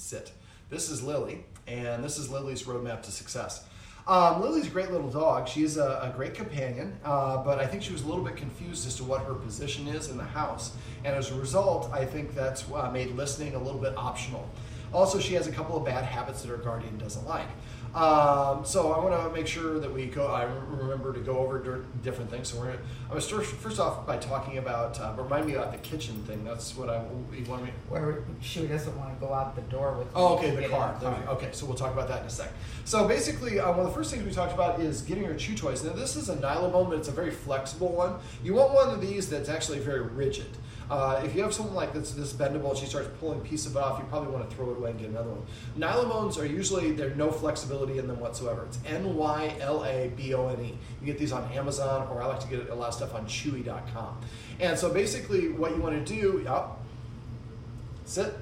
sit. This is Lily, and this is Lily's roadmap to success. Lily's a great little dog. She's a great companion, but I think she was a little bit confused as to what her position is in the house. And as a result, I think that's made listening a little bit optional. Also, she has a couple of bad habits that her guardian doesn't like. So I want to make sure that I remember to go over different things. So I'm going to start first off by talking about, remind me about the kitchen thing. That's what you want me. Where she doesn't want to go out the door with. Oh, okay, the car. Okay, so we'll talk about that in a sec. So basically, one of the first things we talked about is getting her chew toys. Now this is a nylabone, but it's a very flexible one. You want one of these that's actually very rigid. If you have something like this bendable and she starts pulling a piece of it off, you probably want to throw it away and get another one. Nylabones are usually, there's no flexibility in them whatsoever. It's N-Y-L-A-B-O-N-E. You get these on Amazon, or I like to get a lot of stuff on Chewy.com. And so basically what you want to do, sit.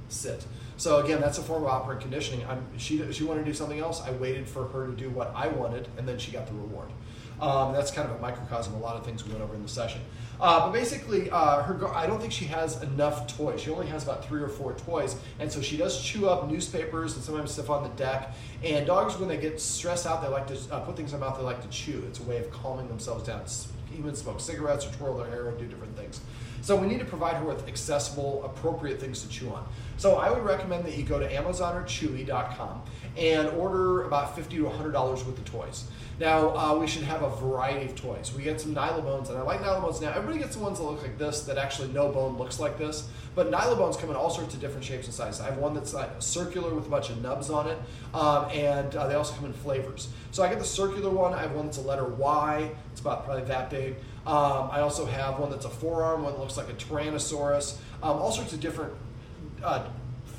Sit. So again, that's a form of operant conditioning. She wanted to do something else. I waited for her to do what I wanted, and then she got the reward. That's kind of a microcosm of a lot of things we went over in the session. But basically, I don't think she has enough toys. She only has about 3 or 4 toys, and so she does chew up newspapers and sometimes stuff on the deck. And dogs, when they get stressed out, they like to put things in their mouth. They like to chew. It's a way of calming themselves down. Even smoke cigarettes or twirl their hair and do different things. So we need to provide her with accessible, appropriate things to chew on. So I would recommend that you go to Amazon or Chewy.com and order about $50 to $100 worth of toys. Now, we should have a variety of toys. We get some Nylabones, and I like Nylabones now. Everybody gets the ones that look like this, that actually no bone looks like this. But Nylabones come in all sorts of different shapes and sizes. I have one that's circular with a bunch of nubs on it, and they also come in flavors. So I get the circular one. I have one that's a letter Y. It's about probably that big. I also have one that's a forearm, one that looks like a Tyrannosaurus, all sorts of different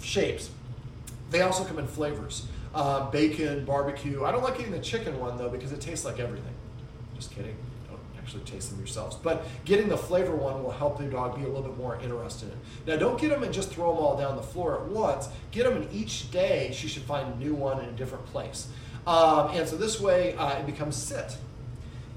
shapes. They also come in flavors. Bacon, barbecue. I don't like getting the chicken one though because it tastes like everything. Just kidding. Don't actually taste them yourselves. But getting the flavor one will help the dog be a little bit more interested in it. Now don't get them and just throw them all down the floor at once. Get them, and each day she should find a new one in a different place. And so this way it becomes sit.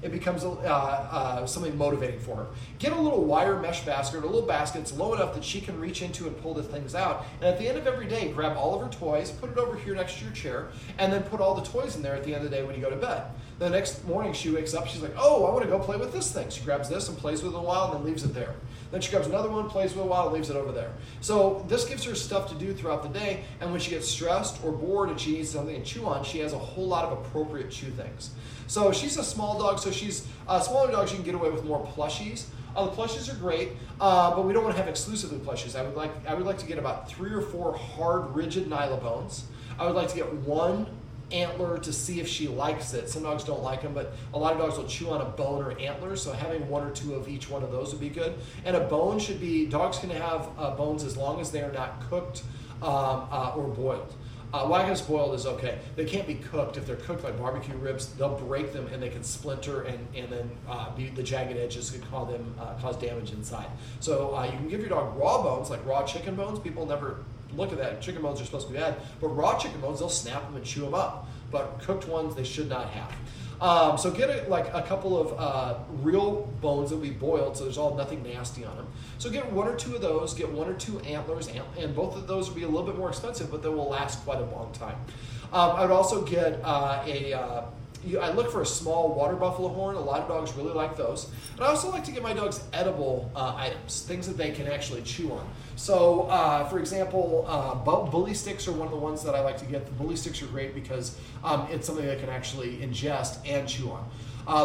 It becomes something motivating for her. Get a little wire mesh basket, a little basket that's low enough that she can reach into and pull the things out. And at the end of every day, grab all of her toys, put it over here next to your chair, and then put all the toys in there at the end of the day when you go to bed. The next morning she wakes up, she's like, oh, I want to go play with this thing. She grabs this and plays with it a while and then leaves it there. Then she grabs another one, plays with it a while, and leaves it over there. So this gives her stuff to do throughout the day, and when she gets stressed or bored and she needs something to chew on, she has a whole lot of appropriate chew things. So she's a small dog, so she's smaller dogs, you can get away with more plushies. The plushies are great, but we don't want to have exclusively plushies. I would like to get about 3 or 4 hard, rigid Nylabones. I would like to get 1 antler to see if she likes it. Some dogs don't like them, but a lot of dogs will chew on a bone or antler, so having 1 or 2 of each one of those would be good. And a bone should be, dogs can have bones as long as they are not cooked or boiled. Wagons boiled is okay. They can't be cooked. If they're cooked like barbecue ribs, they'll break them and they can splinter, and then the jagged edges can cause damage inside. So you can give your dog raw bones, like raw chicken bones. People never look at that. Chicken bones are supposed to be bad, but raw chicken bones, they'll snap them and chew them up. But cooked ones, they should not have. So get a couple of real bones that will be boiled, so there's nothing nasty on them. So get 1 or 2 of those, get 1 or 2 antlers, and both of those will be a little bit more expensive, but they will last quite a long time. I would also get I look for a small water buffalo horn. A lot of dogs really like those. And I also like to get my dogs edible items, things that they can actually chew on. So, for example, bully sticks are one of the ones that I like to get. The bully sticks are great because it's something they can actually ingest and chew on.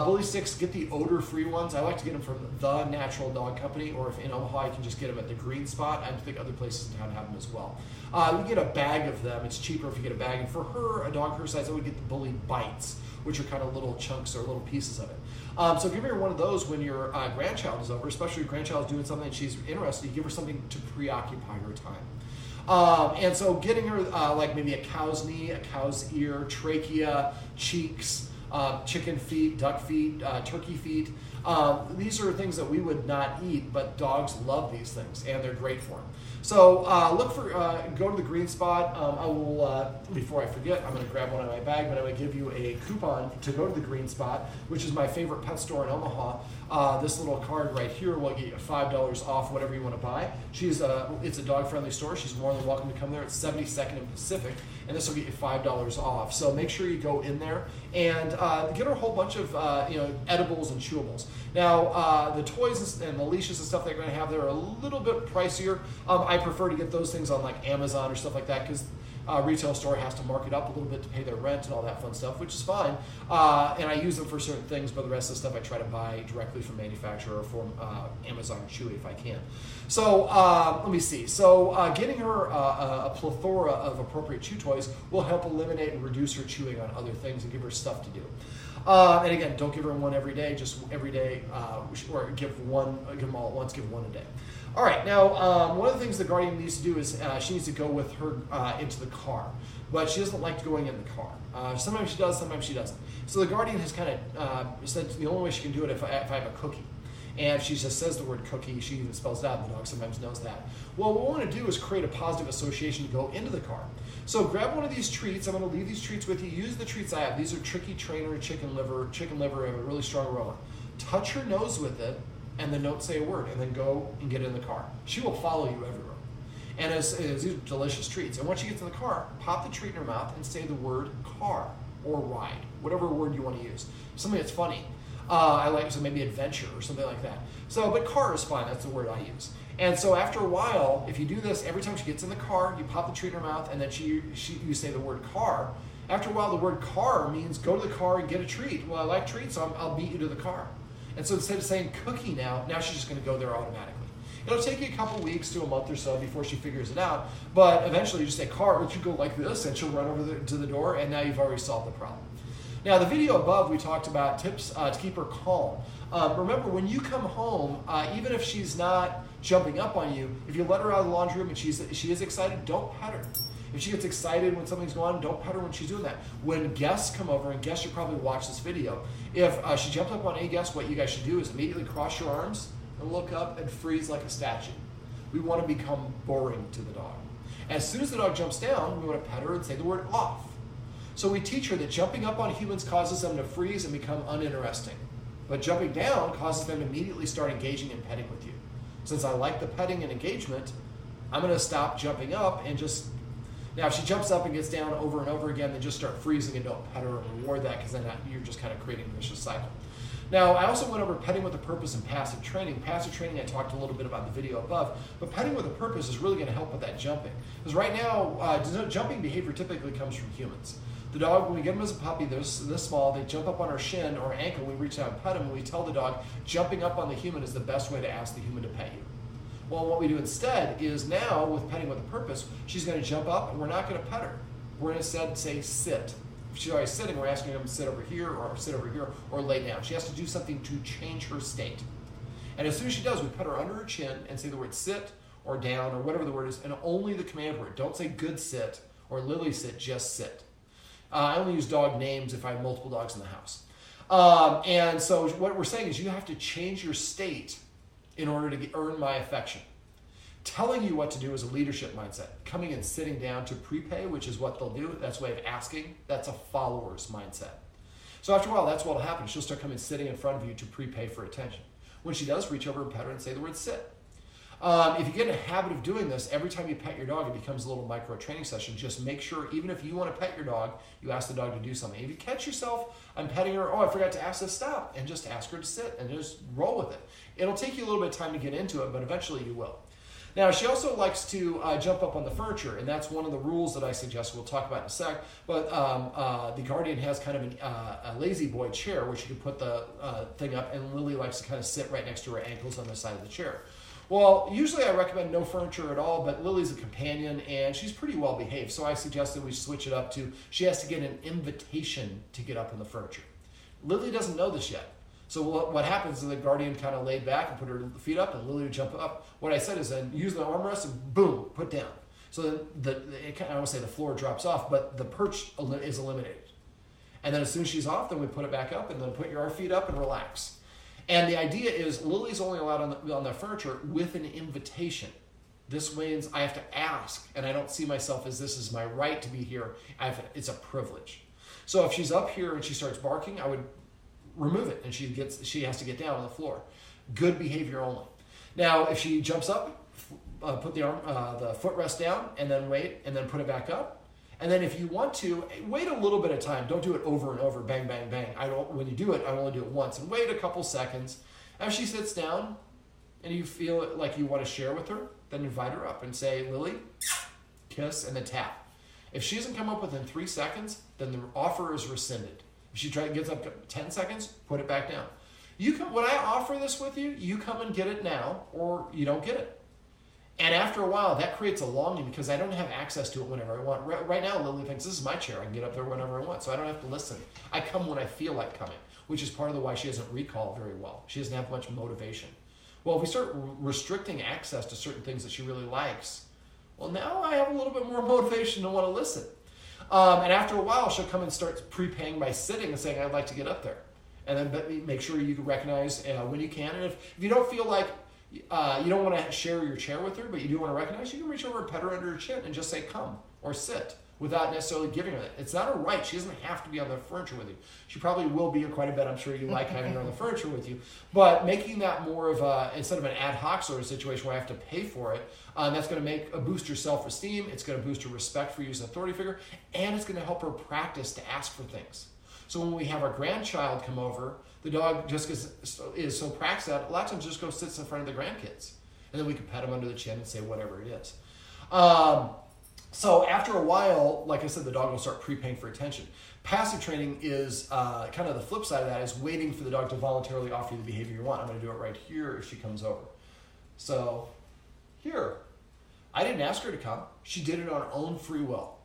Bully sticks, get the odor-free ones. I like to get them from the Natural Dog Company, or if in Omaha, you can just get them at the Green Spot. I think other places in town have them as well. You get a bag of them. It's cheaper if you get a bag. And for her, a dog her size, I would get the Bully Bites, which are kind of little chunks or little pieces of it. So give her one of those when your grandchild is over, especially if your grandchild is doing something and she's interested. You give her something to preoccupy her time. And so getting her like maybe a cow's knee, a cow's ear, trachea, cheeks, chicken feet, duck feet, turkey feet. These are things that we would not eat, but dogs love these things, and they're great for them. So go to the Green Spot. I will, before I forget, I'm going to grab one out of my bag, but I'm going to give you a coupon to go to the Green Spot, which is my favorite pet store in Omaha. this little card right here will get you $5 off whatever you want to buy. It's a dog-friendly store. She's more than welcome to come there. It's 72nd and Pacific, and this will get you $5 off. So make sure you go in there and get her a whole bunch of edibles and chewables. Now, the toys and the leashes and stuff they're going to have there are a little bit pricier. I prefer to get those things on like Amazon or stuff like that because retail store has to mark it up a little bit to pay their rent and all that fun stuff, which is fine. And I use them for certain things, but the rest of the stuff I try to buy directly from manufacturer or from Amazon or Chewy if I can. So let me see. So getting her a plethora of appropriate chew toys will help eliminate and reduce her chewing on other things and give her stuff to do. And again, don't give her one every day, just every day, or give them all at once, give one a day. All right, now one of the things the guardian needs to do is she needs to go with her into the car, but she doesn't like going in the car. Sometimes she does, sometimes she doesn't. So the guardian has kind of said the only way she can do it if I have a cookie. And she just says the word cookie, she even spells it out, and the dog sometimes knows that. Well, what we want to do is create a positive association to go into the car. So grab one of these treats. I'm going to leave these treats with you. Use the treats I have. These are Tricky Trainer chicken liver have a really strong aroma. Touch her nose with it, and then don't say a word, and then go and get in the car. She will follow you everywhere. And these are delicious treats. And once you get to the car, pop the treat in her mouth and say the word car or ride, whatever word you want to use. Something that's funny. So maybe adventure or something like that. So, but car is fine. That's the word I use. And so after a while, if you do this, every time she gets in the car, you pop the treat in her mouth, and then you say the word car. After a while, the word car means go to the car and get a treat. Well, I like treats, so I'll beat you to the car. And so instead of saying cookie now she's just going to go there automatically. It'll take you a couple weeks to a month or so before she figures it out, but eventually you just say car, but you go like this, and she'll run over to the door, and now you've already solved the problem. Now, the video above, we talked about tips to keep her calm. Remember, when you come home, even if she's not jumping up on you, if you let her out of the laundry room and she is excited, don't pet her. If she gets excited when something's going on, don't pet her when she's doing that. When guests come over, and guests should probably watch this video, if she jumps up on a guest, what you guys should do is immediately cross your arms and look up and freeze like a statue. We want to become boring to the dog. As soon as the dog jumps down, we want to pet her and say the word off. So we teach her that jumping up on humans causes them to freeze and become uninteresting. But jumping down causes them to immediately start engaging and petting with you. Since I like the petting and engagement, I'm going to stop jumping up and just... Now, if she jumps up and gets down over and over again, then just start freezing and don't pet her and reward that, because then you're just kind of creating a vicious cycle. Now, I also went over petting with a purpose and passive training. Passive training, I talked a little bit about the video above, but petting with a purpose is really going to help with that jumping. Because right now, jumping behavior typically comes from humans. The dog, when we get them as a puppy, they're this small, they jump up on our shin or ankle, we reach out and pet them, and we tell the dog, jumping up on the human is the best way to ask the human to pet you. Well, what we do instead is now, with petting with a purpose, she's going to jump up, and we're not going to pet her. We're going to instead say, sit. If she's already sitting, we're asking her to sit over here, or lay down. She has to do something to change her state. And as soon as she does, we put her under her chin and say the word sit, or down, or whatever the word is, and only the command word. Don't say good sit, or Lily sit, just sit. I only use dog names if I have multiple dogs in the house. And so what we're saying is you have to change your state in order to earn my affection. Telling you what to do is a leadership mindset. Coming and sitting down to prepay, which is what they'll do, that's a way of asking, that's a follower's mindset. So after a while, that's what will happen. She'll start coming sitting in front of you to prepay for attention. When she does, reach over and pet her and say the word sit. If you get in a habit of doing this, every time you pet your dog, it becomes a little micro training session. Just make sure, even if you want to pet your dog, you ask the dog to do something. If you catch yourself, I'm petting her, oh, I forgot to ask her to stop, and just ask her to sit and just roll with it. It'll take you a little bit of time to get into it, but eventually you will. Now, she also likes to jump up on the furniture, and that's one of the rules that I suggest we'll talk about in a sec. But the Guardian has kind of a lazy boy chair where she can put the thing up, and Lily likes to kind of sit right next to her ankles on the side of the chair. Well, usually I recommend no furniture at all, but Lily's a companion, and she's pretty well behaved, so I suggested we switch it up to she has to get an invitation to get up on the furniture. Lily doesn't know this yet. So what happens is the Guardian kind of laid back and put her feet up, and Lily would jump up. What I said is then use the armrest and boom, put down. So then I won't say the floor drops off, but the perch is eliminated. And then as soon as she's off, then we put it back up, and then put your feet up and relax. And the idea is Lily's only allowed on the furniture with an invitation. This means I have to ask, and I don't see myself as this is my right to be here. It's a privilege. So if she's up here and she starts barking, I would remove it, and she has to get down on the floor. Good behavior only. Now, if she jumps up, put the footrest down, and then wait, and then put it back up. And then if you want to, wait a little bit of time. Don't do it over and over, bang, bang, bang. When you do it, I only do it once. And wait a couple seconds. As she sits down, and you feel like you want to share with her, then invite her up and say, Lily, kiss, and then tap. If she doesn't come up within 3 seconds, then the offer is rescinded. If she gets up 10 seconds, put it back down. When I offer this with you, you come and get it now, or you don't get it. And after a while, that creates a longing because I don't have access to it whenever I want. Right now, Lily thinks this is my chair. I can get up there whenever I want, so I don't have to listen. I come when I feel like coming, which is part of why she doesn't recall very well. She doesn't have much motivation. Well, if we start restricting access to certain things that she really likes, well, now I have a little bit more motivation to want to listen. And after a while, she'll come and start prepaying by sitting and saying, I'd like to get up there. And then make sure you can recognize when you can. And if you don't feel like you don't want to share your chair with her, but you do want to recognize, you can reach over and pet her under her chin and just say, come, or sit, without necessarily giving her that. It's not a right. She doesn't have to be on the furniture with you. She probably will be quite a bit. I'm sure you like having her on the furniture with you. But making that more of instead of an ad hoc sort of situation where I have to pay for it, that's going to boost her self-esteem. It's going to boost her respect for you as an authority figure, and it's going to help her practice to ask for things. So when we have our grandchild come over, the dog just is so practiced that a lot of times just go sits in front of the grandkids. And then we can pet him under the chin and say whatever it is. So after a while, like I said, the dog will start prepaying for attention. Passive training is kind of the flip side of that, is waiting for the dog to voluntarily offer you the behavior you want. I'm going to do it right here if she comes over. So here, I didn't ask her to come. She did it on her own free will.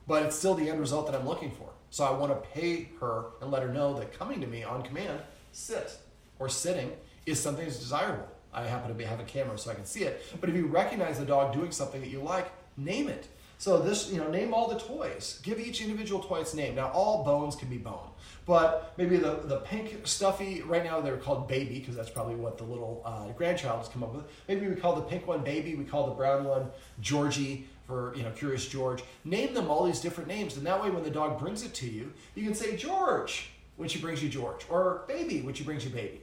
But it's still the end result that I'm looking for. So I want to pay her and let her know that coming to me on command, sit, or sitting, is something that's desirable. I happen to have a camera so I can see it. But if you recognize the dog doing something that you like, name it. So this, name all the toys. Give each individual toy its name. Now, all bones can be bone. But maybe the pink stuffy, right now they're called baby, because that's probably what the little grandchild has come up with. Maybe we call the pink one baby, we call the brown one Georgie, for Curious George. Name them all these different names, and that way when the dog brings it to you, you can say George when she brings you George, or baby when she brings you baby.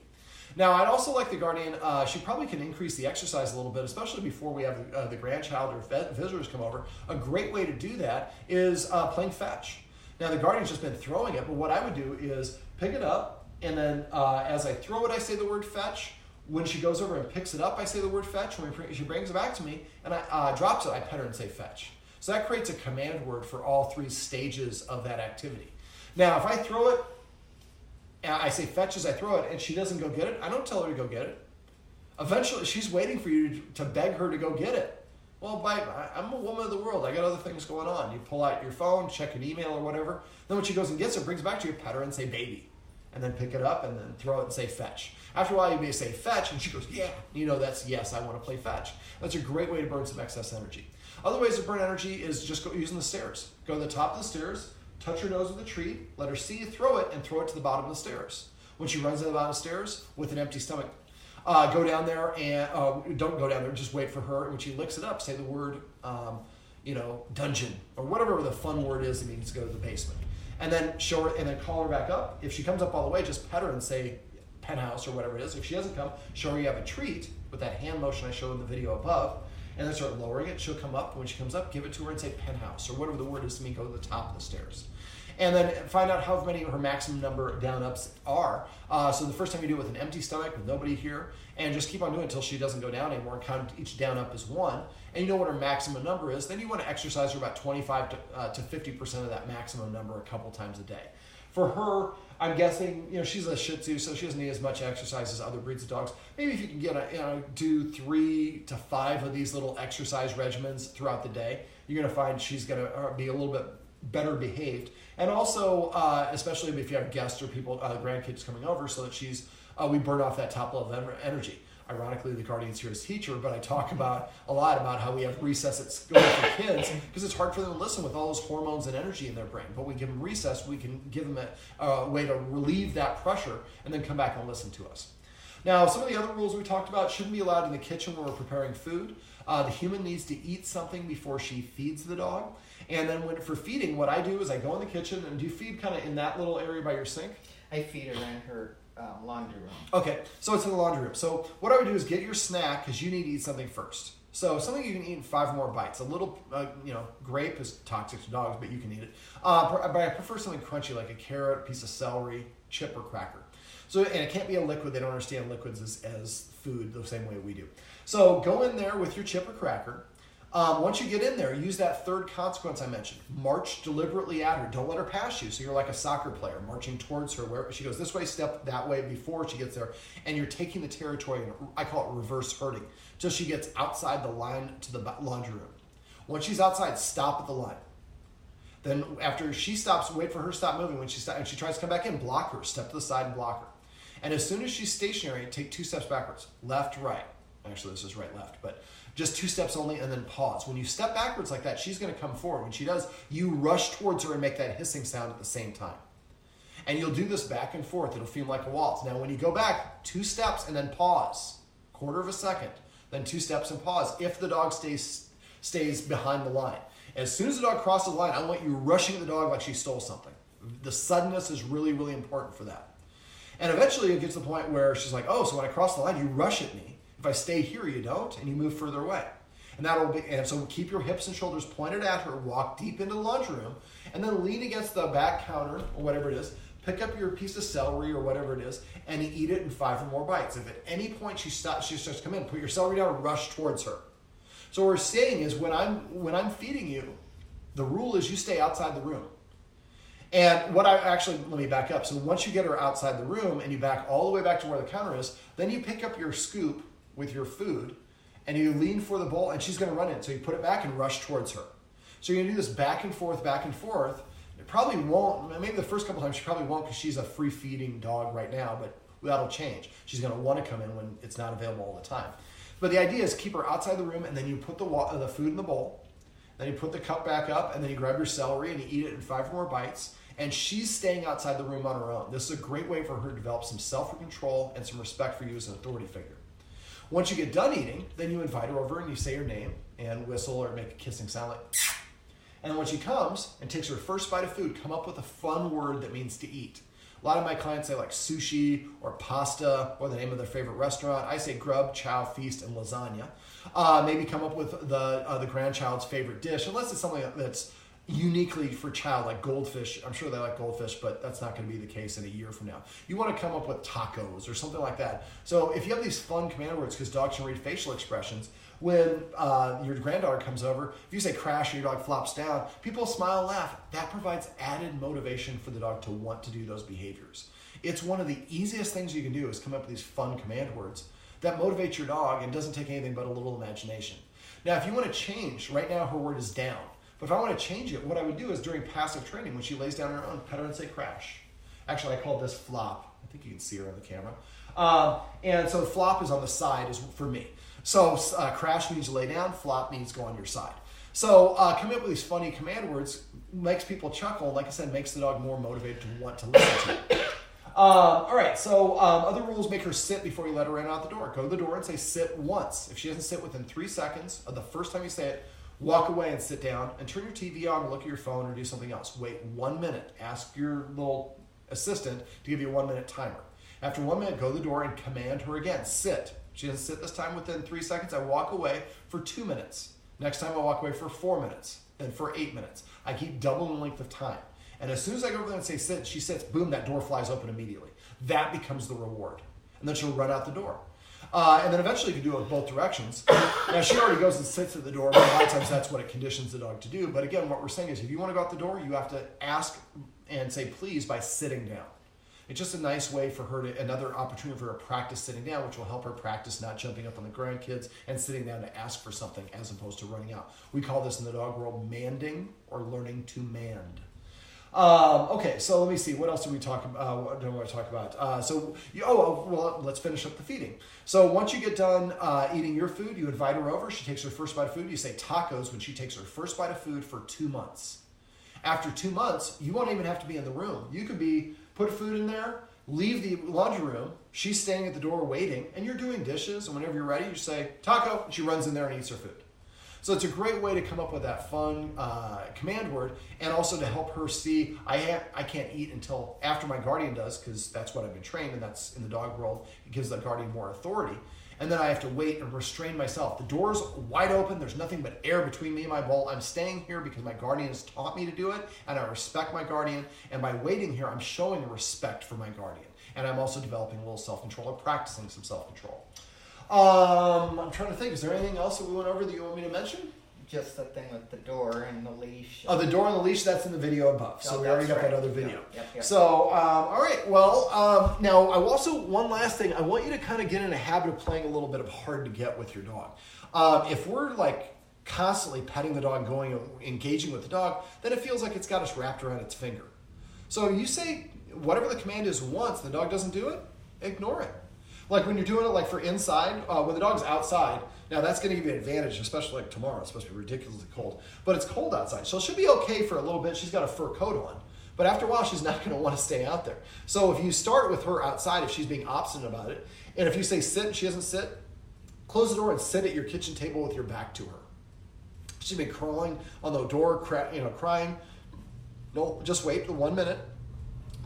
Now, I'd also like the guardian, she probably can increase the exercise a little bit, especially before we have the grandchild or visitors come over. A great way to do that is playing fetch. Now, the guardian's just been throwing it, but what I would do is pick it up, and then as I throw it, I say the word fetch. When she goes over and picks it up, I say the word fetch. When she brings it back to me and I drops it, I pet her and say fetch. So that creates a command word for all 3 stages of that activity. Now, if I throw it, I say fetch as I throw it, and she doesn't go get it, I don't tell her to go get it. Eventually, she's waiting for you to beg her to go get it. Well, I'm a woman of the world. I got other things going on. You pull out your phone, check an email or whatever. Then when she goes and gets it, brings it back to you, pet her and say baby. And then pick it up and then throw it and say fetch. After a while, you may say fetch, and she goes, yeah. That's yes, I want to play fetch. That's a great way to burn some excess energy. Other ways to burn energy is just using the stairs. Go to the top of the stairs, touch her nose with a treat, let her see you throw it, and throw it to the bottom of the stairs. When she runs to the bottom of the stairs with an empty stomach, go down there and don't go down there, just wait for her. When she licks it up, say the word, dungeon, or whatever the fun word is that means to go to the basement. And then show her, and then call her back up. If she comes up all the way, just pet her and say penthouse or whatever it is. If she doesn't come, show her you have a treat with that hand motion I showed in the video above, and then start lowering it. She'll come up. When she comes up, give it to her and say penthouse or whatever the word is to me. Go to the top of the stairs. And then find out how many of her maximum number down-ups are. So the first time you do it with an empty stomach, with nobody here, and just keep on doing it until she doesn't go down anymore, and count each down-up as 1. And you know what her maximum number is. Then you want to exercise her about 25 to 50% of that maximum number a couple times a day. For her, I'm guessing, she's a Shih Tzu, so she doesn't need as much exercise as other breeds of dogs. Maybe if you can get do 3 to 5 of these little exercise regimens throughout the day, you're going to find she's going to be a little bit better behaved. And also, especially if you have guests or people, grandkids coming over, so that we burn off that top level of energy. Ironically, the guardian's here as teacher, but I talk a lot about how we have recess at school for kids because it's hard for them to listen with all those hormones and energy in their brain. But we give them recess, we can give them a way to relieve that pressure and then come back and listen to us. Now, some of the other rules we talked about shouldn't be allowed in the kitchen when we're preparing food. The human needs to eat something before she feeds the dog. And then for feeding, what I do is I go in the kitchen, and do you feed kind of in that little area by your sink? I feed around her laundry room. Okay, so it's in the laundry room. So what I would do is get your snack because you need to eat something first. So something you can eat in 5 more bites. A little, grape is toxic to dogs, but you can eat it. But I prefer something crunchy like a carrot, a piece of celery, chip, or cracker. So, and it can't be a liquid. They don't understand liquids as food the same way we do. So go in there with your chip or cracker. Once you get in there, use that third consequence I mentioned. March deliberately at her. Don't let her pass you. So you're like a soccer player marching towards her. Where she goes this way, step that way before she gets there. And you're taking the territory, and I call it reverse herding, till she gets outside the line to the laundry room. Once she's outside, stop at the line. Then after she stops, wait for her to stop moving. When she stops, and she tries to come back in, block her. Step to the side and block her. And as soon as she's stationary, take 2 steps backwards. Left, right. Actually, this is right, left. But just 2 steps only, and then pause. When you step backwards like that, she's going to come forward. When she does, you rush towards her and make that hissing sound at the same time. And you'll do this back and forth. It'll feel like a waltz. Now, when you go back, 2 steps and then pause. 1/4 second. Then 2 steps and pause if the dog stays behind the line. As soon as the dog crosses the line, I want you rushing at the dog like she stole something. The suddenness is really, really important for that. And eventually it gets to the point where she's like, oh, so when I cross the line, you rush at me. If I stay here, you don't, and you move further away. And so keep your hips and shoulders pointed at her, walk deep into the laundry room, and then lean against the back counter or whatever it is, pick up your piece of celery or whatever it is, and eat it in 5 or more bites. If at any point she starts to come in, put your celery down and rush towards her. So what we're saying is when I'm feeding you, the rule is you stay outside the room. And let me back up. So once you get her outside the room and you back all the way back to where the counter is, then you pick up your scoop with your food and you lean for the bowl and she's going to run in. So you put it back and rush towards her. So you're going to do this back and forth, back and forth. It probably won't, maybe the first couple times she probably won't because she's a free feeding dog right now, but that'll change. She's going to want to come in when it's not available all the time. But the idea is keep her outside the room and then you put the food in the bowl. Then you put the cup back up and then you grab your celery and you eat it in 5 more bites. And she's staying outside the room on her own. This is a great way for her to develop some self-control and some respect for you as an authority figure. Once you get done eating, then you invite her over and you say her name and whistle or make a kissing sound like. And then when she comes and takes her first bite of food, come up with a fun word that means to eat. A lot of my clients say like sushi or pasta or the name of their favorite restaurant. I say grub, chow, feast, and lasagna. Maybe come up with the grandchild's favorite dish, unless it's something that's uniquely for child, like goldfish. I'm sure they like goldfish, but that's not going to be the case in a year from now. You want to come up with tacos or something like that. So if you have these fun command words, because dogs can read facial expressions, when your granddaughter comes over, if you say crash and your dog flops down, people smile and laugh. That provides added motivation for the dog to want to do those behaviors. It's one of the easiest things you can do is come up with these fun command words that motivate your dog and doesn't take anything but a little imagination. Now, if you want to change, right now her word is down. But if I want to change it, what I would do is during passive training, when she lays down on her own, pet her and say crash. Actually, I call this flop. I think you can see her on the camera. And so flop is on the side is for me. So crash means lay down, flop means go on your side. So coming up with these funny command words makes people chuckle. Like I said, makes the dog more motivated to want to listen to it. All right, so other rules: make her sit before you let her in out the door. Go to the door and say sit once. If she doesn't sit within 3 seconds of the first time you say it, walk away and sit down and turn your TV on or look at your phone or do something else. Wait 1 minute. Ask your little assistant to give you a 1 minute timer. After 1 minute, go to the door and command her again. Sit. She doesn't sit this time within 3 seconds. I walk away for 2 minutes. Next time I walk away for 4 minutes. Then for 8 minutes. I keep double the length of time. And as soon as I go over there and say sit, she sits, boom, that door flies open immediately. That becomes the reward. And then she'll run out the door. And then eventually you can do it both directions. Now she already goes and sits at the door, but a lot of times that's what it conditions the dog to do. But again, what we're saying is if you want to go out the door, you have to ask and say please by sitting down. It's just a nice way for her to, another opportunity for her to practice sitting down, which will help her practice not jumping up on the grandkids and sitting down to ask for something as opposed to running out. We call this in the dog world manding or learning to mand. Okay, so let me see. What else do we talk about? Do I want to talk about? Well, let's finish up the feeding. So once you get done eating your food, you invite her over. She takes her first bite of food. You say tacos when she takes her first bite of food for 2 months. After 2 months, you won't even have to be in the room. You could put food in there, leave the laundry room. She's standing at the door waiting, and you're doing dishes. And whenever you're ready, you say taco. And she runs in there and eats her food. So it's a great way to come up with that fun command word, and also to help her see I can't eat until after my guardian does, because that's what I've been trained, and that's in the dog world. It gives the guardian more authority. And then I have to wait and restrain myself. The door's wide open. There's nothing but air between me and my bowl. I'm staying here because my guardian has taught me to do it, and I respect my guardian. And by waiting here, I'm showing respect for my guardian. And I'm also developing a little self-control or practicing some self-control. I'm trying to think. Is there anything else that we went over that you want me to mention? Just the thing with the door and the leash. Oh, the door and the leash, that's in the video above. So we already got that other video. Yep. So, all right. Well, now I also, one last thing. I want you to kind of get in a habit of playing a little bit of hard to get with your dog. If we're like constantly petting the dog, going, engaging with the dog, then it feels like it's got us wrapped around its finger. So you say whatever the command is once, the dog doesn't do it, ignore it. Like when you're doing it like for inside, when the dog's outside, now that's going to give you an advantage, especially like tomorrow. It's supposed to be ridiculously cold, but it's cold outside. So she'll be okay for a little bit. She's got a fur coat on, but after a while, she's not going to want to stay out there. So if you start with her outside, if she's being obstinate about it, and if you say sit and she doesn't sit, close the door and sit at your kitchen table with your back to her. She's been crawling on the door, crying. No, just wait 1 minute.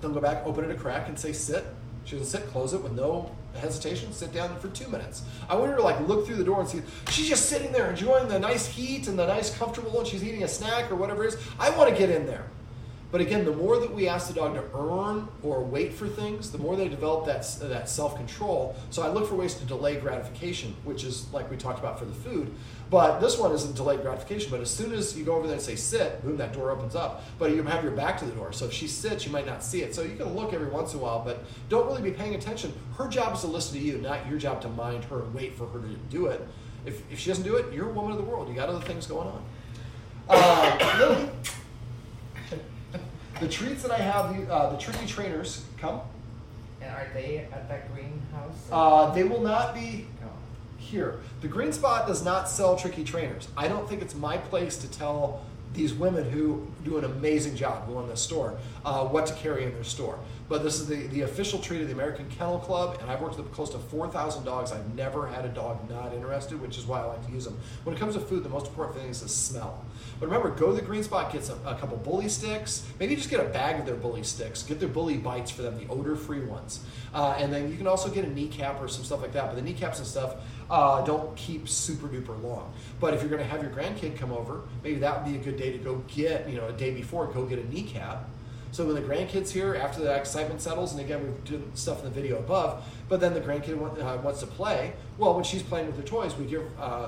Then go back, open it a crack, and say sit. She doesn't sit, close it with no hesitation, sit down for 2 minutes. I want her to like look through the door and see, she's just sitting there enjoying the nice heat and the nice comfortable, and she's eating a snack or whatever it is. I want to get in there. But again, the more that we ask the dog to earn or wait for things, the more they develop that self-control. So I look for ways to delay gratification, which is like we talked about for the food. But this one isn't delayed gratification. But as soon as you go over there and say sit, boom, that door opens up. But you have your back to the door. So if she sits, you might not see it. So you can look every once in a while, but don't really be paying attention. Her job is to listen to you, not your job to mind her and wait for her to do it. If she doesn't do it, you're a woman of the world. You got other things going on. Lily. The treats that I have, the tricky trainers come. And are they at that greenhouse? They will not be here. The Green Spot does not sell tricky trainers. I don't think it's my place to tell these women who do an amazing job who own this store what to carry in their store. But this is the official treat of the American Kennel Club, and I've worked with close to 4,000 dogs. I've never had a dog not interested, which is why I like to use them. When it comes to food, the most important thing is the smell. But remember, go to the Green Spot, get a couple bully sticks, maybe just get a bag of their bully sticks, get their bully bites for them, the odor-free ones. And then you can also get a kneecap or some stuff like that, but the kneecaps and stuff don't keep super duper long. But if you're gonna have your grandkid come over, maybe that would be a good day to go get, a day before, go get a kneecap. So when the grandkid's here, after the excitement settles, and again, we've done stuff in the video above, but then the grandkid wants to play, well, when she's playing with her toys, we give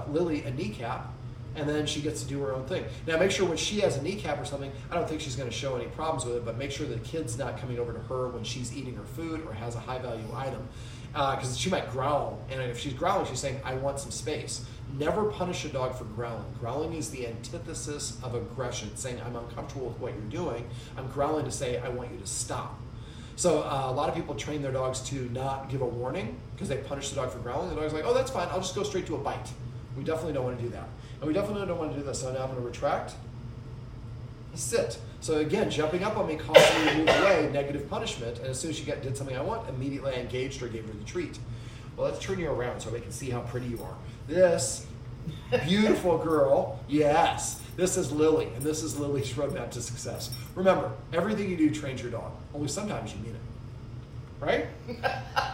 Lily a kneecap, and then she gets to do her own thing. Now, make sure when she has a kneecap or something, I don't think she's going to show any problems with it, but make sure the kid's not coming over to her when she's eating her food or has a high-value item, because she might growl, and if she's growling, she's saying, I want some space. Never punish a dog for growling. Growling is the antithesis of aggression. It's saying, I'm uncomfortable with what you're doing. I'm growling to say, I want you to stop. So a lot of people train their dogs to not give a warning because they punish the dog for growling. The dog's like, oh, that's fine. I'll just go straight to a bite. We definitely don't want to do that. And we definitely don't want to do this. So now I'm going to retract. Sit. So again, jumping up on me caused me to move away, negative punishment. And as soon as she did something I want, immediately I engaged her, gave her the treat. Well, let's turn you around so we can see how pretty you are. This beautiful girl, yes, this is Lily, and this is Lily's roadmap to success. Remember, everything you do trains your dog. Only sometimes you mean it. Right?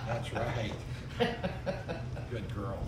That's right. Good girl.